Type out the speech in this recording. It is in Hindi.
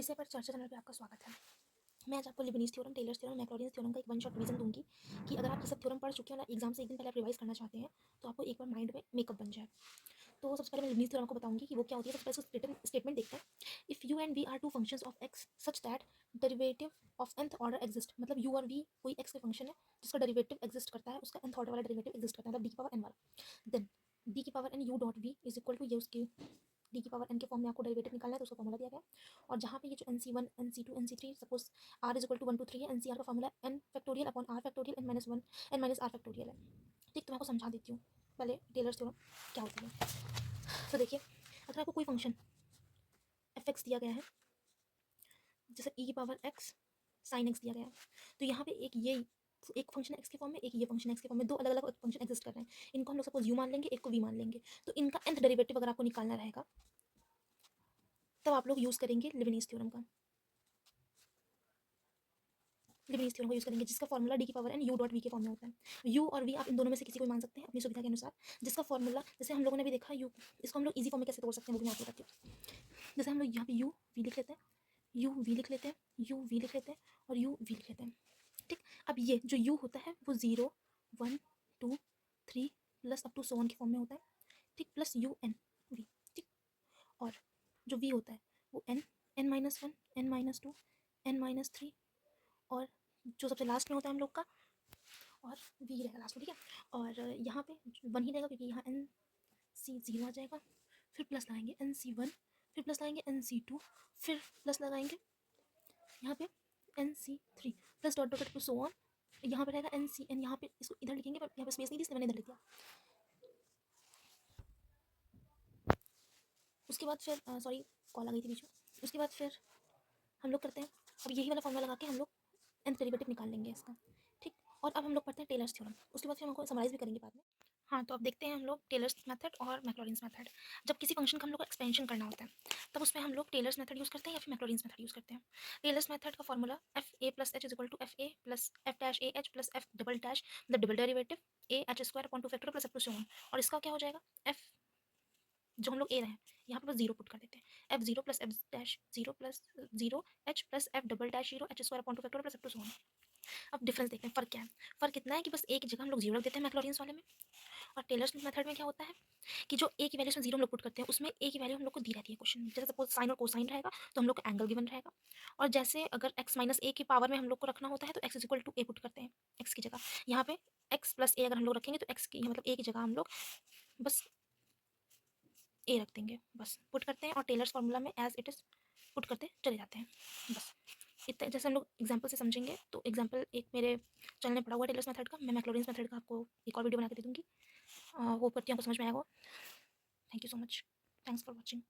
विषय पर चर्चा चैनल पे आपका स्वागत है। मैं आज आपको लीबनीज़ थ्योरम, टेलर्स थ्योरम, मैक्लॉरिन्स थ्योरम का एक वन शॉट रिवीजन दूंगी कि अगर आप ये सब थ्योरम पढ़ चुके हैं और एग्जाम से एक दिन पहले आप रिवाइज करना चाहते हैं तो आपको एक बार माइंड में मेकअप बन जाए। तो सबसे पहले मैं लीबनीज़ थ्योरम को बताऊंगी कि वो क्या होती है। सबसे पहले उसका स्टेटमेंट देखते हैं। If u and v are two functions of x such that derivative of nth order exist, मतलब यू और वी कोई एक्स के फंक्शन है जिसका डेरिवेटिव एग्जिस्ट करता है, उसका nth ऑर्डर वाला डेरिवेटिव एग्जिस्ट करता है, मतलब डी की पावर n वाला। देन डी की power n u dot v is equal to ये उसकी डी की पावर n के फॉर्म में आपको डेरिवेटिव निकालना है, तो उसका फॉर्मूला दिया गया। और जहाँ पे ये जो NC1 NC2 NC3 suppose r is equal to 1 2 3 है, NCR का formula n factorial upon r factorial n minus 1 n minus r factorial है। ठीक, तो मैं आपको समझा देती हूँ पहले टेलर्स थ्योरम क्या होती है। तो देखिए, अगर आपको कोई फंक्शन f(x) दिया गया है, जैसे e की पावर x sin x दिया गया है, तो यहाँ पे एक फंक्शन x के फॉर्म में, एक ये फंक्शन x के फॉर्म में, दो अलग अलग फंक्शन एग्जिस्ट कर रहे हैं। इनको हम लोग सपोज u मान लेंगे, एक को v मान लेंगे। तो इनका nth डेरिवेटिव अगर आपको निकालना रहेगा तब आप लोग यूज़ करेंगे लीबनीज़ थ्योरम का। लीबनीज़ थ्योरम का यूज़ करेंगे जिसका फॉर्मूला डी की power n u dot v के फॉर्म में होता है। यू और वी आप इन दोनों में से किसी को भी मान सकते हैं अपनी सुविधा के अनुसार, जिसका फॉर्मूला जैसे हम लोगों ने भी देखा यू, इसको हम लोग इजी फॉर्म में कैसे तोड़ सकते हैं वो भी मैं आपको बताती हूँ। जैसे हम लोग यहाँ पे यू वी लिख लेते हैं, यू वी लिख लेते हैं, यू वी लिख लेते हैं और यू वी लिख लेते हैं। ठीक, अब ये जो यू होता है वो 0 1 2 3 plus up to so on के फॉर्म में होता है। ठीक, प्लस यू एन वी। ठीक, और जो वी होता है वो n n minus 1 n minus 2 n minus 3 और जो सबसे लास्ट में होता है हम लोग का, और वी रहेगा लास्ट में। ठीक है, और यहाँ पे वन ही रहेगा क्योंकि यहाँ एन सी 0 आ जाएगा, फिर प्लस लगाएंगे एन सी 1, फिर प्लस लगाएंगे एन सी 2, फिर प्लस लगाएंगे यहाँ पे n c 3, plus dot dot to so on. यहाँ पे रहेगा एन सी एन, यहाँ पे इसको इधर लिखेंगे पर यहाँ पे स्पेस नहीं थी इसलिए मैंने इधर लिख दिया। उसके बाद फिर सॉरी कॉल आ गई थी बीच में। उसके बाद फिर हम लोग करते हैं, अब यही वाला फॉर्मूला लगा के हम लोग nth डेरिवेटिव निकाल लेंगे इसका। ठीक, और अब हम लोग पढ़ते हैं टेलर्स थ्योरम। उसके बाद फिर हम हमको समराइज भी करेंगे बाद में। हाँ, तो अब देखते हैं हम लोग टेलर्स मेथड और मैक्लॉरिन्स मेथड। जब किसी फंक्शन का हम लोग को एक्सपेंशन करना होता है तब उसमें हम लोग टेलर्स मेथड यूज़ करते हैं या फिर मैक्लॉरिन्स मेथड यूज़ करते हैं। टेलर्स मेथड का formula F A plus H is equal to F A plus F dash A H plus F double dash, मतलब double derivative A H square upon two factor plus F two seven. और इसका क्या हो जाएगा, एफ जो हम लोग ए रहे हैं यहाँ पे बस जीरो पुट कर देते हैं, F zero plus F dash zero plus zero H plus F double dash zero H square upon two factor plus F two seven. अब डिफरेंस देखते हैं, फ़र्क क्या है। फ़र्क इतना है कि बस ए की जगह हम लोग जीरो रख देते हैं मैक्लॉरिन्स वाले में, और टेलर्स मेथड में क्या होता है कि जो ए की वैल्यू में जीरो हम लोग पुट करते हैं उसमें ए की वैल्यू हम लोग को दी रहती है क्वेश्चन। जैसे सपोज साइन और कोसाइन रहेगा तो हम लोग को एंगल गिवन रहेगा, और जैसे अगर एक्स माइनस ए की पावर में हम लोग को रखना होता है तो x is equal to a put करते हैं एक्स की जगह। यहाँ पे एक्स प्लस ए अगर हम लोग रखेंगे तो एक्स की मतलब ए की जगह हम लोग बस ए रख देंगे, बस पुट करते हैं और टेलर्स फार्मूला में एज इट इज़ पुट करते चले जाते हैं। बस इतना, जैसे हम लोग एग्जांपल से समझेंगे तो एग्जांपल एक मेरे चैनल में पड़ा हुआ टेलर्स मेथड का, मैं मैक्लॉरिन्स मेथड का आपको एक और वीडियो बना के दे दूँगी। होप करती हूँ आपको समझ में आएगा। Thank you so much, thanks for watching.